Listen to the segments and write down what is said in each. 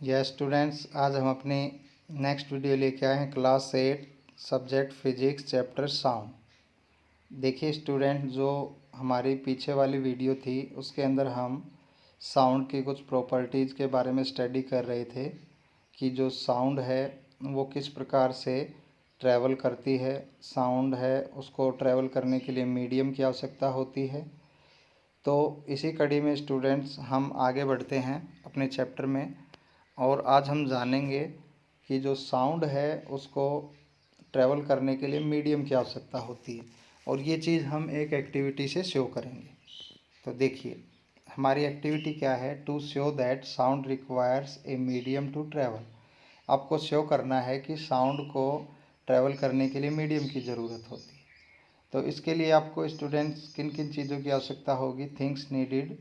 यह स्टूडेंट्स, आज हम अपनी नेक्स्ट वीडियो लेके आए हैं class 8 subject physics chapter sound. देखिए स्टूडेंट, जो हमारी पीछे वाली वीडियो थी उसके अंदर हम साउंड की कुछ प्रॉपर्टीज़ के बारे में स्टडी कर रहे थे कि जो साउंड है वो किस प्रकार से ट्रैवल करती है। साउंड है उसको ट्रैवल करने के लिए मीडियम की आवश्यकता होती है। तो इसी कड़ी में स्टूडेंट्स हम आगे बढ़ते हैं अपने चैप्टर में, और आज हम जानेंगे कि जो साउंड है उसको ट्रैवल करने के लिए मीडियम की आवश्यकता होती है, और ये चीज़ हम एक एक्टिविटी से शो करेंगे। तो देखिए हमारी एक्टिविटी क्या है, to show that sound requires a medium to travel. आपको शो करना है कि साउंड को ट्रैवल करने के लिए मीडियम की ज़रूरत होती है। तो इसके लिए आपको स्टूडेंट्स किन किन चीज़ों की आवश्यकता होगी। Things needed: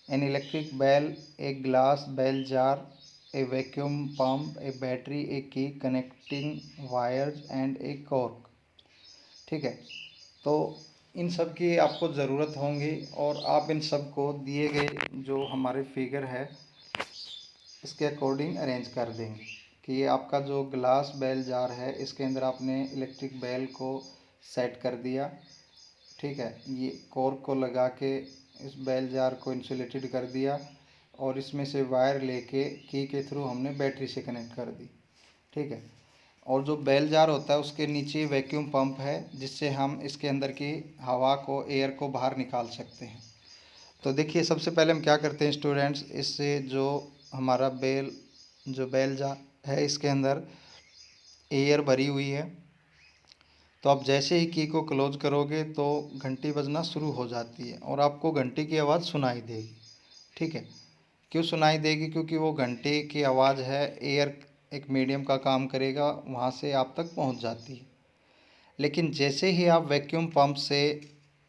an electric bell, a glass bell jar, a vacuum pump, a battery, a key, connecting wires and a cork. ठीक है, तो इन सब की आपको ज़रूरत होंगी, और आप इन सब को दिए गए जो हमारे फिगर है इसके अकॉर्डिंग अरेंज कर देंगे कि ये आपका जो ग्लास बेल जार है इसके अंदर आपने इलेक्ट्रिक बेल को सेट कर दिया। ठीक है, ये कॉर्क को लगा के इस बेल जार को इंसुलेटेड कर दिया, और इसमें से वायर लेके की के थ्रू हमने बैटरी से कनेक्ट कर दी। ठीक है, और जो बेल जार होता है उसके नीचे वैक्यूम पंप है जिससे हम इसके अंदर की हवा को, एयर को बाहर निकाल सकते हैं। तो देखिए सबसे पहले हम क्या करते हैं स्टूडेंट्स, इससे जो हमारा बेल जार है इसके अंदर एयर भरी हुई है। तो आप जैसे ही की को क्लोज करोगे तो घंटी बजना शुरू हो जाती है और आपको घंटी की आवाज़ सुनाई देगी। ठीक है, क्यों सुनाई देगी? क्योंकि वो घंटे की आवाज़ है, एयर एक मीडियम का काम करेगा, वहाँ से आप तक पहुँच जाती है। लेकिन जैसे ही आप वैक्यूम पंप से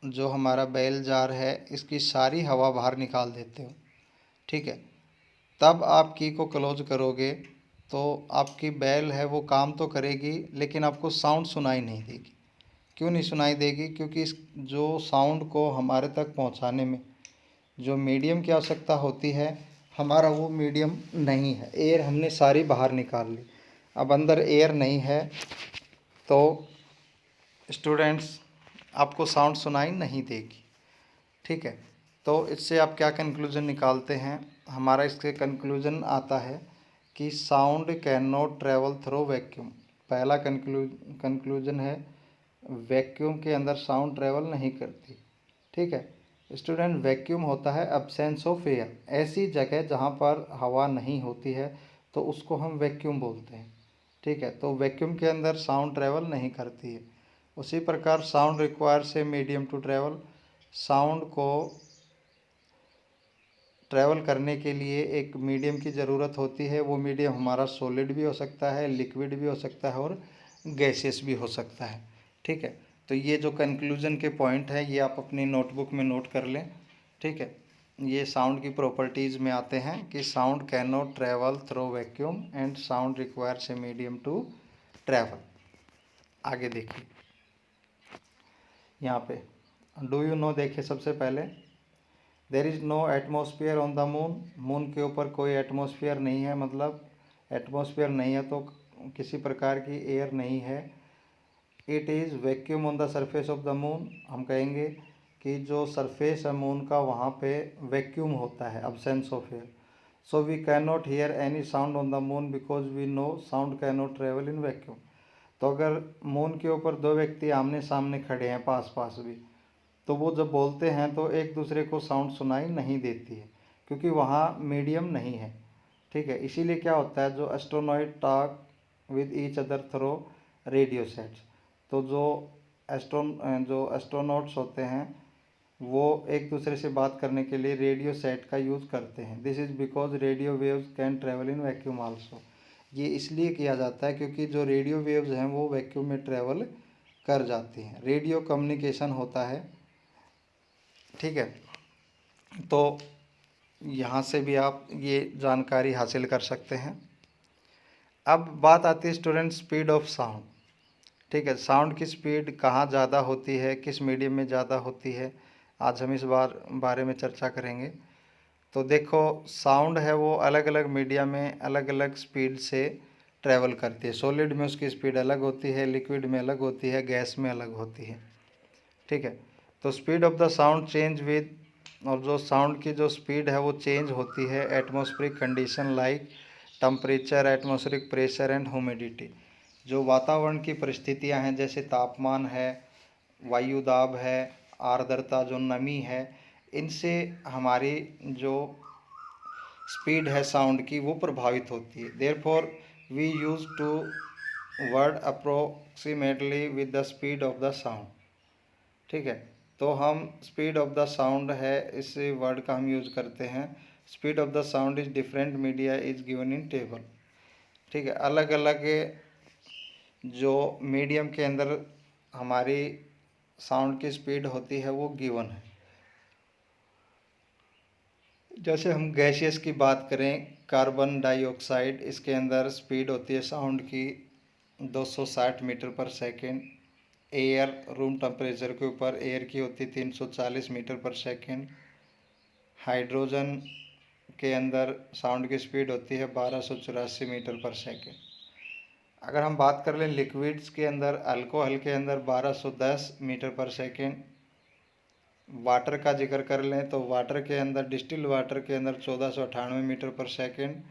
जो हमारा बेल जार है इसकी सारी हवा बाहर निकाल देते हो, ठीक है, तब आप की को क्लोज करोगे तो आपकी बेल है वो काम तो करेगी लेकिन आपको साउंड सुनाई नहीं देगी। क्यों नहीं सुनाई देगी? क्योंकि इस जो साउंड को हमारे तक पहुंचाने में जो मीडियम की आवश्यकता होती है, हमारा वो मीडियम नहीं है। एयर हमने सारी बाहर निकाल ली, अब अंदर एयर नहीं है, तो स्टूडेंट्स आपको साउंड सुनाई नहीं देगी। ठीक है, तो इससे आप क्या कंक्लूज़न निकालते हैं? हमारा इसके कंक्लूज़न आता है कि sound can not travel through vacuum. पहला कंक्लूज़न है वैक्यूम के अंदर साउंड ट्रैवल नहीं करती। ठीक है स्टूडेंट, वैक्यूम होता है एब्सेंस ऑफ एयर, ऐसी जगह जहाँ पर हवा नहीं होती है तो उसको हम वैक्यूम बोलते हैं। ठीक है, तो वैक्यूम के अंदर साउंड ट्रैवल नहीं करती है। उसी प्रकार sound requires a medium to travel. Sound को ट्रैवल करने के लिए एक मीडियम की ज़रूरत होती है। वो मीडियम हमारा सॉलिड भी हो सकता है, लिक्विड भी हो सकता है और गैसियस भी हो सकता है। ठीक है, तो ये जो कंक्लूज़न के पॉइंट है ये आप अपनी नोटबुक में नोट कर लें। ठीक है, ये साउंड की प्रॉपर्टीज़ में आते हैं कि sound can not travel through vacuum and sound requires a medium to travel. आगे देखिए यहाँ पे डू यू नो, देखिए सबसे पहले there is no atmosphere on the moon. Moon के ऊपर कोई एटमॉस्फेयर नहीं है, मतलब एटमॉस्फेयर नहीं है तो किसी प्रकार की एयर नहीं है। It is vacuum on the surface of the moon. हम कहेंगे कि जो सरफेस है मून का वहाँ पे वैक्यूम होता है, absence of air. So we can not hear any sound on the moon because we know sound can not travel in vacuum. तो अगर मून के ऊपर दो व्यक्ति आमने सामने खड़े हैं, पास पास भी, तो वो जब बोलते हैं तो एक दूसरे को साउंड सुनाई नहीं देती है क्योंकि वहाँ मीडियम नहीं है। ठीक है, इसीलिए क्या होता है, जो astronaut talk with each other through radio sets. तो जो एस्ट्रोनॉट्स होते हैं वो एक दूसरे से बात करने के लिए रेडियो सेट का यूज़ करते हैं। This is because radio waves can travel in vacuum also. ये इसलिए किया जाता है क्योंकि जो रेडियो वेव्स हैं वो वैक्यूम में ट्रेवल कर जाती हैं। रेडियो कम्युनिकेशन होता है। ठीक है, तो यहाँ से भी आप ये जानकारी हासिल कर सकते हैं। अब बात आती है स्टूडेंट स्पीड ऑफ साउंड। ठीक है, साउंड की स्पीड कहाँ ज़्यादा होती है, किस मीडियम में ज़्यादा होती है, आज हम इस बारे में चर्चा करेंगे। तो देखो साउंड है वो अलग अलग मीडिया में अलग अलग स्पीड से ट्रैवल करती है। सॉलिड में उसकी स्पीड अलग होती है, लिक्विड में अलग होती है, गैस में अलग होती है। ठीक है, तो speed of the sound change with, और जो साउंड की जो स्पीड है वो चेंज होती है atmospheric condition like temperature, atmospheric pressure and humidity. जो वातावरण की परिस्थितियां हैं जैसे तापमान है, वायु दाब है, आर्द्रता जो नमी है, इनसे हमारी जो स्पीड है साउंड की वो प्रभावित होती है। Therefore we use to word approximately with the speed of the sound. ठीक है, तो हम स्पीड ऑफ द साउंड है इस वर्ड का हम यूज़ करते हैं। Speed of the sound is different media is given in table. ठीक है, अलग अलग जो मीडियम के अंदर हमारी साउंड की स्पीड होती है वो गिवन है। जैसे हम गैसियस की बात करें, कार्बन डाइऑक्साइड, इसके अंदर स्पीड होती है साउंड की 260 metre per second. Air, room temperature के ऊपर एयर की होती है 340 मीटर पर सेकेंड। हाइड्रोजन के अंदर साउंड की स्पीड होती है 1284 मीटर पर सेकेंड। अगर हम बात कर लें लिक्विड्स के अंदर, अल्कोहल के अंदर 1210 मीटर पर सेकेंड। वाटर का जिक्र कर लें तो वाटर के अंदर, डिस्टिल वाटर के अंदर 1498 मीटर पर सेकेंड।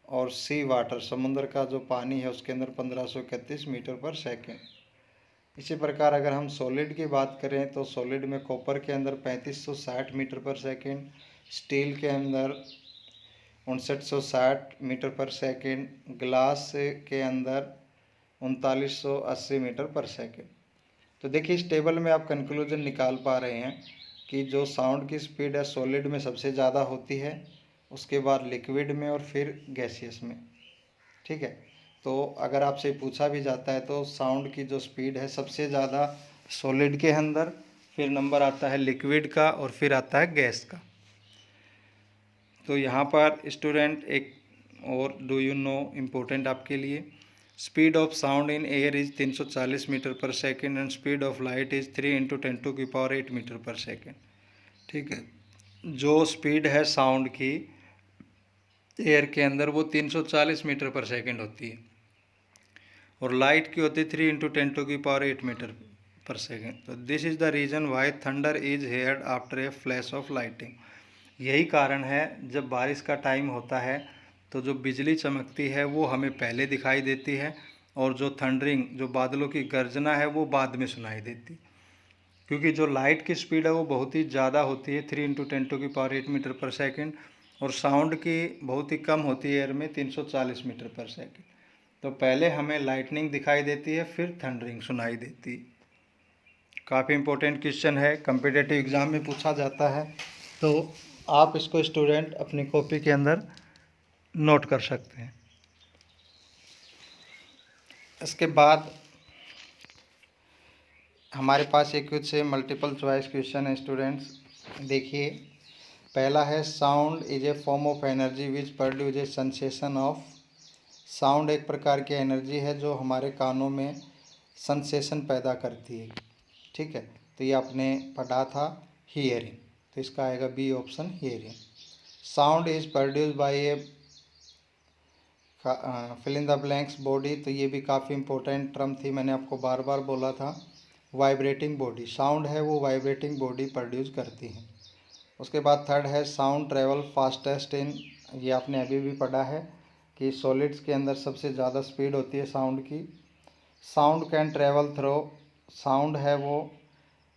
और सी वाटर, समुद्र का जो पानी है उसके अंदर 1531 मीटर पर सेकेंड। इसी प्रकार अगर हम सॉलिड की बात करें तो सॉलिड में कॉपर के अंदर 3560 मीटर पर सेकेंड, स्टील के अंदर 5960 मीटर पर सेकेंड, ग्लास के अंदर 3980 मीटर पर सेकेंड। तो देखिए इस टेबल में आप कंक्लूजन निकाल पा रहे हैं कि जो साउंड की स्पीड है सॉलिड में सबसे ज़्यादा होती है, उसके बाद लिक्विड में और फिर गैसियस में। ठीक है, तो अगर आपसे पूछा भी जाता है तो साउंड की जो स्पीड है सबसे ज़्यादा सॉलिड के अंदर, फिर नंबर आता है लिक्विड का और फिर आता है गैस का। तो यहाँ पर स्टूडेंट एक और डू यू नो इम्पोर्टेंट आपके लिए, speed of sound in air is 340 metre per second and speed of light is 3 × 10⁸ metre per second. ठीक है, जो स्पीड है साउंड की एयर के अंदर वो 340 मीटर पर सेकेंड होती है और लाइट की होती है 3 × 10⁸ मीटर पर सेकेंड। तो this is the reason why thunder is heard after a flash of lighting. यही कारण है जब बारिश का टाइम होता है तो जो बिजली चमकती है वो हमें पहले दिखाई देती है और जो थंडरिंग, जो बादलों की गर्जना है वो बाद में सुनाई देती, क्योंकि जो लाइट की स्पीड है वो बहुत ही ज़्यादा होती है 3 × 10⁸ मीटर पर सेकेंड और साउंड की बहुत ही कम होती है एयर में 340 मीटर पर सेकेंड। तो पहले हमें लाइटनिंग दिखाई देती है फिर थंडरिंग सुनाई देती। काफ़ी इम्पोर्टेंट क्वेश्चन है, कम्पिटिटिव एग्ज़ाम में पूछा जाता है, तो आप इसको स्टूडेंट अपनी कॉपी के अंदर नोट कर सकते हैं। इसके बाद हमारे पास एक कुछ मल्टीपल चॉइस क्वेश्चन है स्टूडेंट्स। देखिए, पहला है sound is a form of energy which produce a sensation of. Sound एक प्रकार की एनर्जी है जो हमारे कानों में सेंसेशन पैदा करती है। ठीक है, तो ये आपने पढ़ा था हियरिंग, तो इसका आएगा B option hearing. Sound is produce by a fill in the blanks body, तो ये भी काफ़ी इंपॉर्टेंट टर्म थी, मैंने आपको बार बार बोला था। वाइब्रेटिंग बॉडी, साउंड है वो वाइब्रेटिंग बॉडी प्रोड्यूस करती है। उसके बाद थर्ड है साउंड ट्रेवल फास्टेस्ट इन, ये आपने अभी भी पढ़ा है कि सॉलिड्स के अंदर सबसे ज़्यादा स्पीड होती है साउंड की। Sound can travel through, sound है वो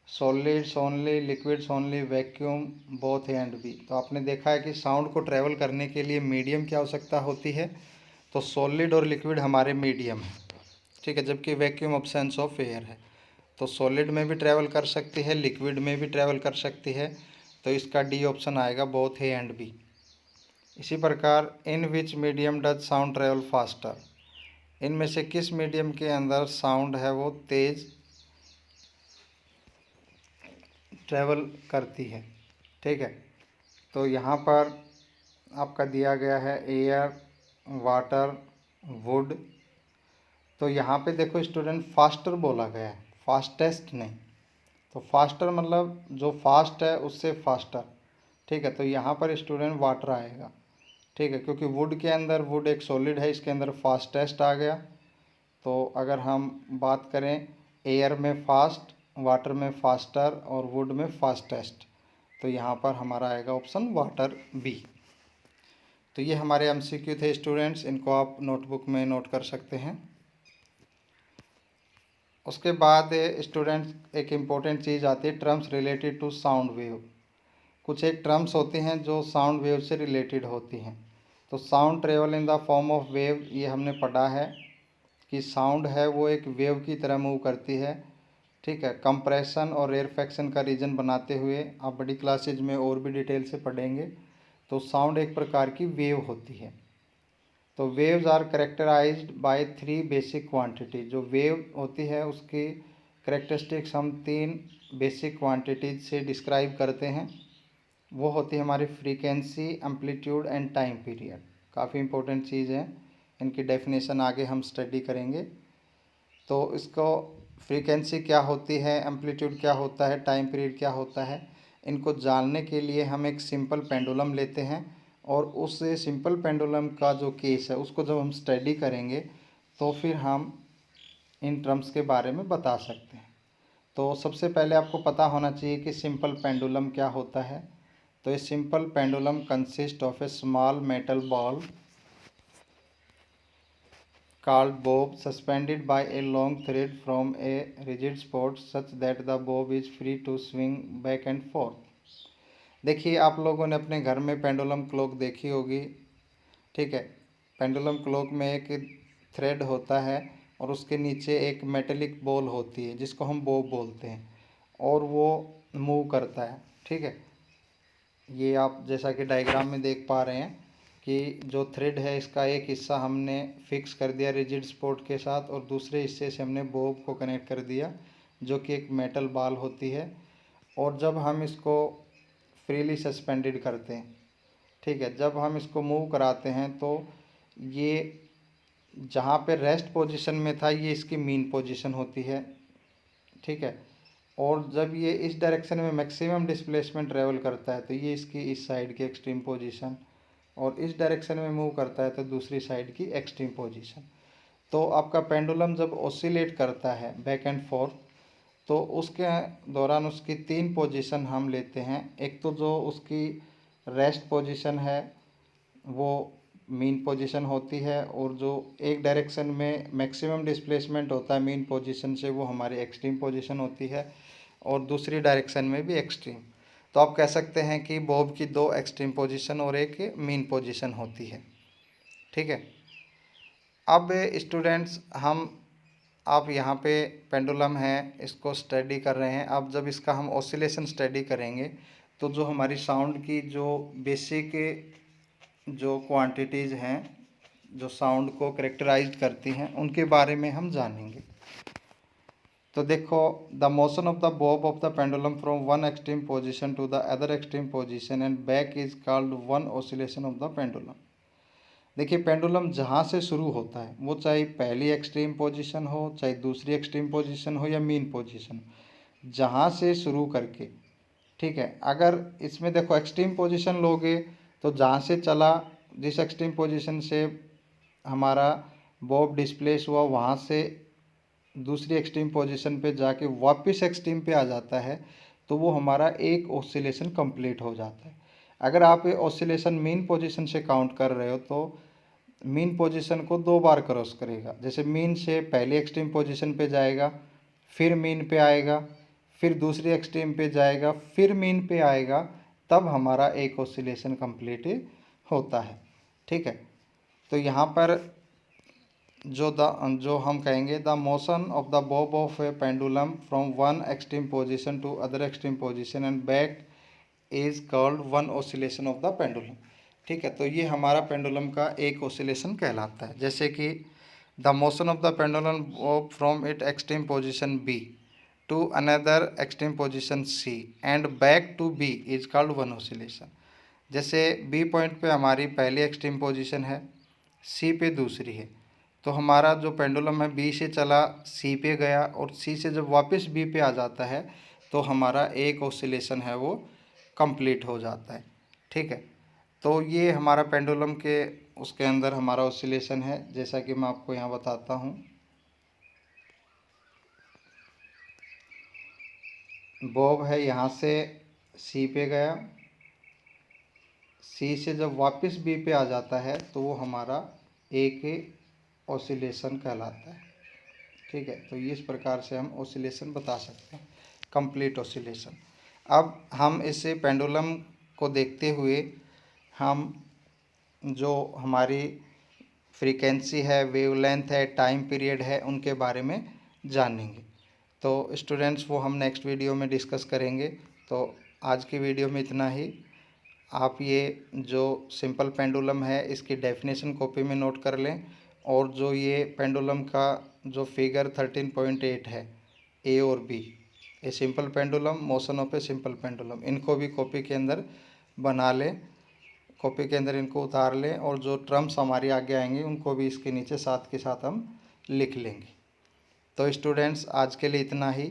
solids only, liquids only, vacuum, both A and B. तो आपने देखा है कि साउंड को ट्रेवल करने के लिए मीडियम की आवश्यकता होती है, तो सॉलिड और लिक्विड हमारे मीडियम है। ठीक है, जबकि वैक्यूम ऑब्सेंस ऑफ एयर है, तो सॉलिड में भी ट्रैवल कर सकती है, लिक्विड में भी ट्रैवल कर सकती है, तो इसका डी ऑप्शन आएगा बोथ ए एंड बी। इसी प्रकार in which medium does sound travel faster, इनमें से किस मीडियम के अंदर साउंड है वो तेज़ ट्रैवल करती है। ठीक है, तो यहाँ पर आपका दिया गया है एयर, वाटर, वुड। तो यहाँ पे देखो स्टूडेंट फास्टर बोला गया है, फास्टेस्ट नहीं। तो फास्टर मतलब जो फास्ट है उससे फास्टर। ठीक है, तो यहाँ पर स्टूडेंट वाटर आएगा। ठीक है, क्योंकि वुड के अंदर, वुड एक सॉलिड है, इसके अंदर फास्टेस्ट आ गया। तो अगर हम बात करें एयर में फास्ट, वाटर में फास्टर और वुड में फास्टेस्ट, तो यहाँ पर हमारा आएगा ऑप्शन वाटर बी। तो ये हमारे एमसीक्यू थे स्टूडेंट्स, इनको आप नोटबुक में नोट कर सकते हैं। उसके बाद स्टूडेंट्स एक इम्पोर्टेंट चीज़ आती है, terms related to sound wave. कुछ एक टर्म्स होती हैं जो साउंड वेव से रिलेटेड होती हैं। तो sound travel in the form of wave, ये हमने पढ़ा है कि साउंड है वो एक वेव की तरह मूव करती है। ठीक है, कंप्रेशन और रेयरफैक्शन का रीजन बनाते हुए आप बड़ी क्लासेज में और भी डिटेल से पढ़ेंगे। तो साउंड एक प्रकार की वेव होती है। तो waves are characterised by 3 basic quantity. जो वेव होती है उसकी करेक्टरिस्टिक्स हम 3 बेसिक क्वांटिटीज से डिस्क्राइब करते हैं। वो होती है हमारी frequency, amplitude and time period. काफ़ी इंपॉर्टेंट चीज़ है, इनकी डेफिनेशन आगे हम स्टडी करेंगे। तो इसको फ्रीक्वेंसी क्या होती है, एम्पलीट्यूड क्या होता है, टाइम पीरियड क्या होता है, इनको जानने के लिए हम एक सिंपल पेंडुलम लेते हैं और उस सिंपल पेंडुलम का जो केस है उसको जब हम स्टडी करेंगे तो फिर हम इन टर्म्स के बारे में बता सकते हैं। तो सबसे पहले आपको पता होना चाहिए कि सिंपल पेंडुलम क्या होता है। तो ये simple pendulum consist of A small metal ball called bob suspended by a long thread from a rigid spot such that the bob is free to swing back and forth। देखिए, आप लोगों ने अपने घर में पेंडुलम क्लॉक देखी होगी। ठीक है, पेंडुलम क्लॉक में एक थ्रेड होता है और उसके नीचे एक मेटेलिक बॉल होती है जिसको हम बॉब बोलते हैं और वो मूव करता है। ठीक है, ये आप जैसा कि डायग्राम में देख पा रहे हैं कि जो थ्रेड है इसका एक हिस्सा हमने फिक्स कर दिया रिजिड स्पॉट के साथ और दूसरे हिस्से से हमने बॉब को कनेक्ट कर दिया जो कि एक मेटल बॉल होती है। और जब हम इसको फ्रीली सस्पेंडेड करते हैं, ठीक है, जब हम इसको मूव कराते हैं तो ये जहाँ पे रेस्ट पोजीशन में था ये इसकी मीन पोजीशन होती है। ठीक है, और जब ये इस डायरेक्शन में मैक्सिमम डिस्प्लेसमेंट ट्रेवल करता है तो ये इसकी इस साइड की एक्सट्रीम पोजीशन, और इस डायरेक्शन में मूव करता है तो दूसरी साइड की एक्सट्रीम पोजीशन। तो आपका पेंडुलम जब ऑसिलेट करता है बैक एंड फोर्थ तो उसके दौरान उसकी 3 पोजीशन हम लेते हैं। एक तो जो उसकी रेस्ट पोजीशन है वो मीन पोजीशन होती है, और जो एक डायरेक्शन में मैक्सिमम डिस्प्लेसमेंट होता है मीन पोजीशन से वो हमारी एक्सट्रीम पोजीशन होती है, और दूसरी डायरेक्शन में भी एक्सट्रीम। तो आप कह सकते हैं कि बॉब की 2 एक्सट्रीम पोजीशन और एक मीन पोजीशन होती है। ठीक है, अब स्टूडेंट्स आप यहाँ पे पेंडुलम है इसको स्टडी कर रहे हैं। अब जब इसका हम ऑसिलेशन स्टडी करेंगे तो जो हमारी साउंड की जो बेसिक जो क्वांटिटीज़ हैं जो साउंड को करेक्टराइज करती हैं उनके बारे में हम जानेंगे। तो देखो, the motion of the bob of the pendulum from one extreme position to the other extreme position and back is called one oscillation of the pendulum. देखिए, पेंडुलम जहाँ से शुरू होता है वो चाहे पहली एक्सट्रीम पोजीशन हो, चाहे दूसरी एक्सट्रीम पोजीशन हो या मीन पोजीशन, जहाँ से शुरू करके, ठीक है, अगर इसमें देखो एक्सट्रीम पोजीशन लोगे तो जहाँ से चला, जिस एक्सट्रीम पोजीशन से हमारा बॉब डिस्प्लेस हुआ वहाँ से दूसरी एक्सट्रीम पोजीशन पे जाके वापस एक्सट्रीम पे आ जाता है तो वो हमारा एक ऑसिलेशन कंप्लीट हो जाता है। अगर आप ये ऑसिलेशन मीन पोजीशन से काउंट कर रहे हो तो मीन पोजीशन को 2 बार क्रॉस करेगा। जैसे मीन से पहली एक्सट्रीम पोजीशन पे जाएगा, फिर मीन पे आएगा, फिर दूसरी एक्सट्रीम पे जाएगा, फिर मीन पे आएगा, तब हमारा एक ऑसिलेशन कंप्लीट होता है। ठीक है, तो यहाँ पर जो हम कहेंगे the motion of the bob of a pendulum from one extreme position to other extreme position and back is called one oscillation of the pendulum. ठीक है, तो ये हमारा पेंडुलम का एक ऑसिलेशन कहलाता है। जैसे कि the motion of the pendulum bob from it extreme position B to another extreme position C and back to B is called one oscillation. जैसे बी पॉइंट पे हमारी पहली एक्सट्रीम पोजीशन है, सी पे दूसरी है, तो हमारा जो पेंडुलम है बी से चला सी पे गया और सी से जब वापस बी पे आ जाता है तो हमारा एक ऑसिलेशन है वो कंप्लीट हो जाता है। ठीक है। तो ये हमारा पेंडुलम के उसके अंदर हमारा ऑसिलेशन है, जैसा कि मैं आपको यहाँ बताता हूँ। बॉब है, यहाँ से सी पे गया, सी से जब वापस बी पे आ जाता है तो वो हमारा ए के ऑसिलेशन कहलाता है। ठीक है, तो इस प्रकार से हम ऑसिलेशन बता सकते हैं, कंप्लीट ऑसिलेशन। अब हम इसे पेंडुलम को देखते हुए हम जो हमारी फ्रीक्वेंसी है, वेवलेंथ है, टाइम पीरियड है, उनके बारे में जानेंगे। तो स्टूडेंट्स वो हम नेक्स्ट वीडियो में डिस्कस करेंगे। तो आज की वीडियो में इतना ही। आप ये जो सिंपल पेंडुलम है इसकी डेफिनेशन कॉपी में नोट कर लें, और जो ये पेंडुलम का जो फिगर 13.8 है, ए और B, a simple pendulum, motion of a simple pendulum, इनको भी कॉपी के अंदर बना लें, कॉपी के अंदर इनको उतार लें, और जो टर्म्स हमारी आगे आएंगी उनको भी इसके नीचे साथ के साथ हम लिख लेंगे। तो स्टूडेंट्स आज के लिए इतना ही।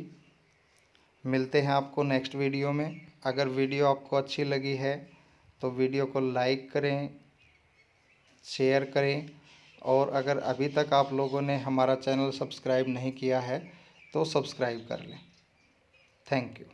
मिलते हैं आपको नेक्स्ट वीडियो में। अगर वीडियो आपको अच्छी लगी है तो वीडियो को लाइक करें, शेयर करें, और अगर अभी तक आप लोगों ने हमारा चैनल सब्सक्राइब नहीं किया है तो सब्सक्राइब कर लें। Thank you.